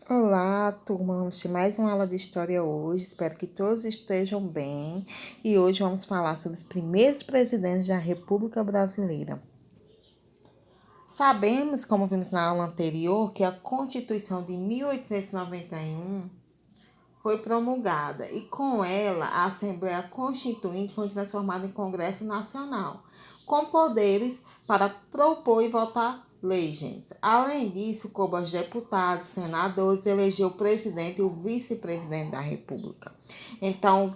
Olá, turma. Vamos ter mais uma aula de história hoje. Espero que todos estejam bem. E hoje vamos falar sobre os primeiros presidentes da República Brasileira. Sabemos, como vimos na aula anterior, que a Constituição de 1891 foi promulgada e com ela a Assembleia Constituinte foi transformada em Congresso Nacional, com poderes para propor e votar leis, gente. Além disso, coube aos deputados, senadores, elegeu o presidente e o vice-presidente da República. Então,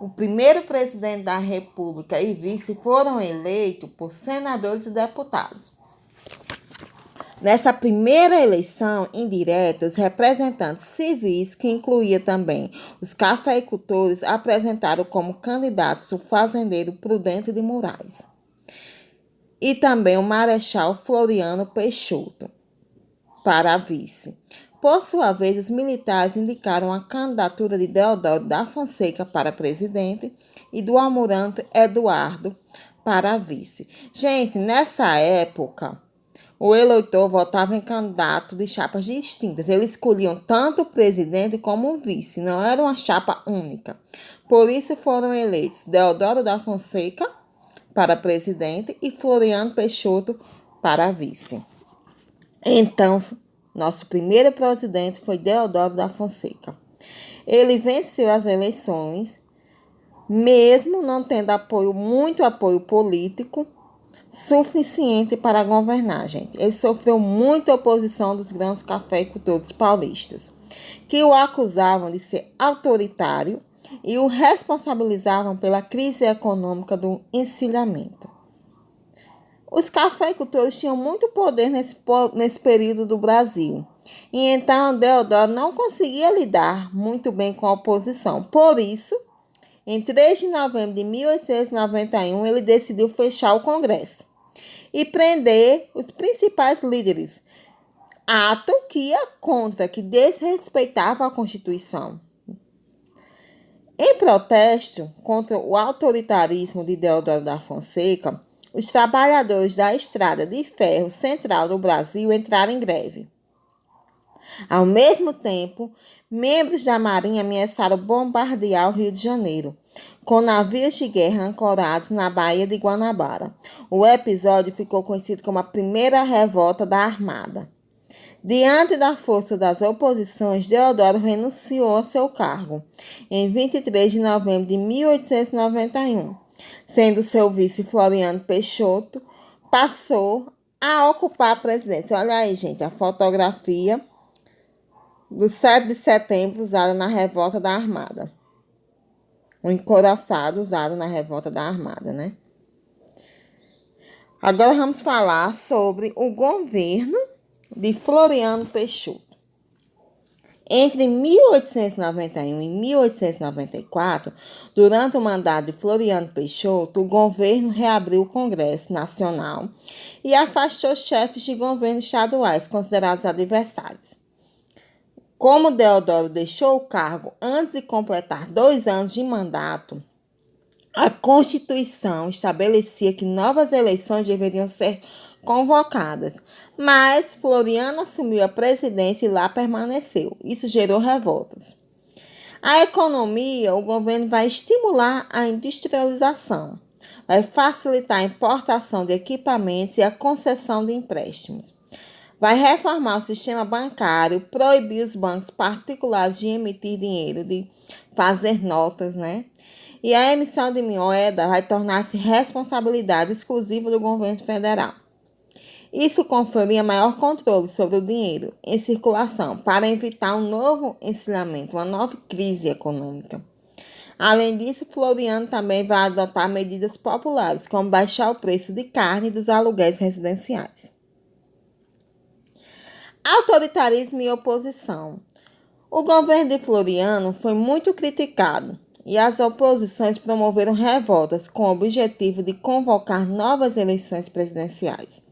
o primeiro presidente da República e vice foram eleitos por senadores e deputados. Nessa primeira eleição indireta, os representantes civis, que incluía também os cafeicultores, apresentaram como candidatos o fazendeiro Prudente de Moraes e também o marechal Floriano Peixoto para vice. Por sua vez, os militares indicaram a candidatura de Deodoro da Fonseca para presidente e do Almirante Eduardo para vice. Gente, nessa época, o eleitor votava em candidato de chapas distintas. Eles escolhiam tanto o presidente como o vice, não era uma chapa única. Por isso foram eleitos Deodoro da Fonseca para presidente e Floriano Peixoto para vice. Então, nosso primeiro presidente foi Deodoro da Fonseca. Ele venceu as eleições, mesmo não tendo muito apoio político suficiente para governar, gente. Ele sofreu muita oposição dos grandes cafeicultores paulistas, que o acusavam de ser autoritário e o responsabilizavam pela crise econômica do encilhamento. Os cafeicultores tinham muito poder nesse período do Brasil, e então Deodoro não conseguia lidar muito bem com a oposição. Por isso, em 3 de novembro de 1891, ele decidiu fechar o Congresso e prender os principais líderes, ato que ia contra, que desrespeitava a Constituição. Em protesto contra o autoritarismo de Deodoro da Fonseca, os trabalhadores da Estrada de Ferro Central do Brasil entraram em greve. Ao mesmo tempo, membros da Marinha ameaçaram bombardear o Rio de Janeiro, com navios de guerra ancorados na Baía de Guanabara. O episódio ficou conhecido como a Primeira Revolta da Armada. Diante da força das oposições, Deodoro renunciou ao seu cargo em 23 de novembro de 1891, sendo seu vice Floriano Peixoto, passou a ocupar a presidência. Olha aí, gente, a fotografia do 7 de setembro usada na Revolta da Armada. O encouraçado usado na Revolta da Armada, né? Agora vamos falar sobre o governo de Floriano Peixoto. Entre 1891 e 1894, durante o mandato de Floriano Peixoto, o governo reabriu o Congresso Nacional e afastou chefes de governo estaduais considerados adversários. Como Deodoro deixou o cargo antes de completar 2 anos de mandato, a Constituição estabelecia que novas eleições deveriam ser convocadas, mas Floriano assumiu a presidência e lá permaneceu. Isso gerou revoltas. A economia, o governo vai estimular a industrialização, vai facilitar a importação de equipamentos e a concessão de empréstimos. Vai reformar o sistema bancário, proibir os bancos particulares de emitir dinheiro, de fazer notas, né? E a emissão de moeda vai tornar-se responsabilidade exclusiva do governo federal. Isso conferia maior controle sobre o dinheiro em circulação para evitar um novo encilhamento, uma nova crise econômica. Além disso, Floriano também vai adotar medidas populares, como baixar o preço de carne e dos aluguéis residenciais. Autoritarismo e oposição. O governo de Floriano foi muito criticado e as oposições promoveram revoltas com o objetivo de convocar novas eleições presidenciais.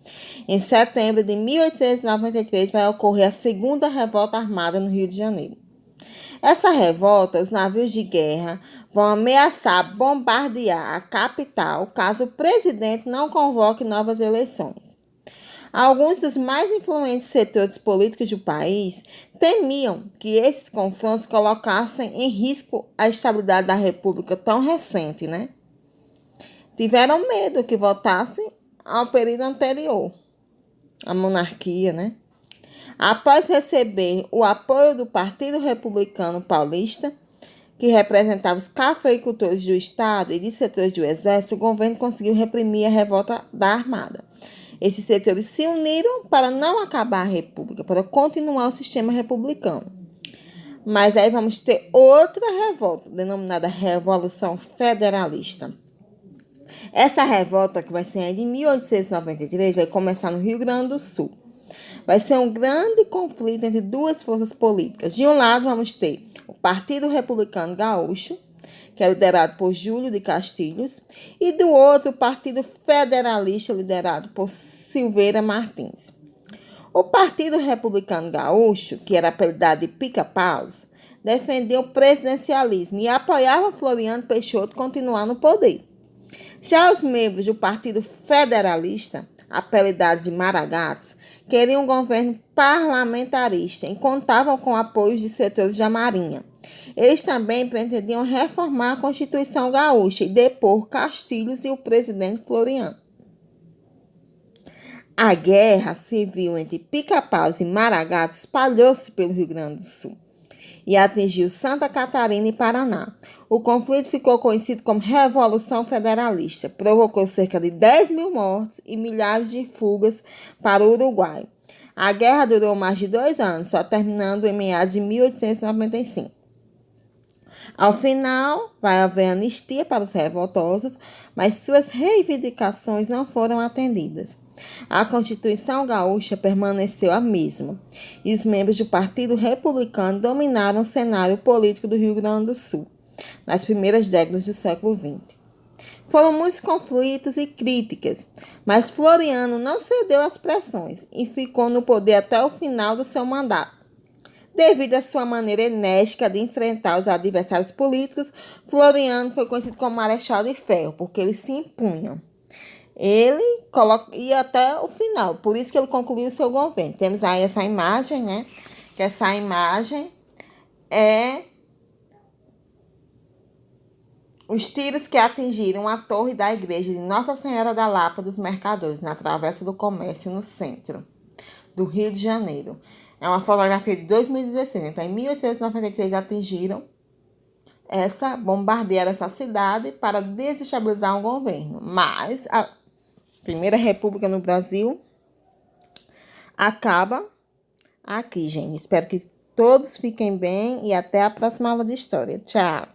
Em setembro de 1893 vai ocorrer a segunda revolta armada no Rio de Janeiro. Essa revolta, os navios de guerra vão ameaçar bombardear a capital caso o presidente não convoque novas eleições. Alguns dos mais influentes setores políticos do país temiam que esses confrontos colocassem em risco a estabilidade da República tão recente, né? Tiveram medo que voltasse ao período anterior, à monarquia, né? Após receber o apoio do Partido Republicano Paulista, que representava os cafeicultores do Estado e de setores do Exército, o governo conseguiu reprimir a revolta da Armada. Esses setores se uniram para não acabar a República, para continuar o sistema republicano. Mas aí vamos ter outra revolta, denominada Revolução Federalista. Essa revolta, que vai ser em 1893, vai começar no Rio Grande do Sul. Vai ser um grande conflito entre duas forças políticas. De um lado, vamos ter o Partido Republicano Gaúcho, que é liderado por Júlio de Castilhos, e do outro, o Partido Federalista, liderado por Silveira Martins. O Partido Republicano Gaúcho, que era apelidado de Pica-Paus, defendeu o presidencialismo e apoiava Floriano Peixoto continuar no poder. Já os membros do Partido Federalista, apelidados de Maragatos, queriam um governo parlamentarista e contavam com apoios de setores da Marinha. Eles também pretendiam reformar a Constituição Gaúcha e depor Castilhos e o presidente Floriano. A guerra civil entre Pica-Paus e Maragatos espalhou-se pelo Rio Grande do Sul e atingiu Santa Catarina e Paraná. O conflito ficou conhecido como Revolução Federalista. Provocou cerca de 10 mil mortes e milhares de fugas para o Uruguai. A guerra durou mais de 2 anos, só terminando em meados de 1895. Ao final, vai haver anistia para os revoltosos, mas suas reivindicações não foram atendidas. A Constituição Gaúcha permaneceu a mesma, e os membros do Partido Republicano dominaram o cenário político do Rio Grande do Sul, nas primeiras décadas do século XX. Foram muitos conflitos e críticas, mas Floriano não cedeu às pressões e ficou no poder até o final do seu mandato. Devido à sua maneira enérgica de enfrentar os adversários políticos, Floriano foi conhecido como Marechal de Ferro, porque ele se impunha. Ele ia até o final, por isso que ele concluiu o seu governo. Temos aí essa imagem, né? Que essa imagem é os tiros que atingiram a torre da igreja de Nossa Senhora da Lapa dos Mercadores, na Travessa do Comércio, no centro do Rio de Janeiro. É uma fotografia de 2016. Então, em 1893, bombardearam essa cidade para desestabilizar o governo. Mas a Primeira República no Brasil acaba aqui, gente. Espero que todos fiquem bem e até a próxima aula de história. Tchau!